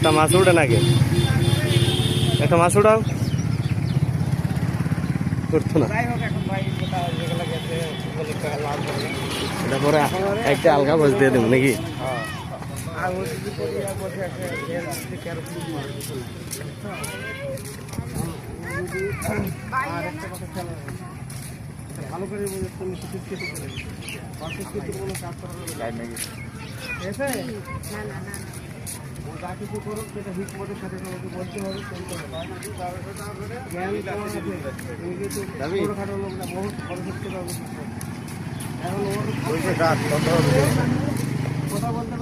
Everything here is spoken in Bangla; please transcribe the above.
একটা মাছ উঠে নাকি একটা মাছ উঠাও করতো না এটা পরে একটা আলগা বস দিয়ে দেবো নাকি ভালো করে কোনো কাজ করা নাকি যা কিছু করুক সেটা হিকমতের সাথে তোমাকে বলতে হবে চলতে হবে জ্ঞান তোমার আছে তুমি কিন্তু ছোটখাটো লোক না বহুত বড় করতে পারবে এখন ওর কথা বলতে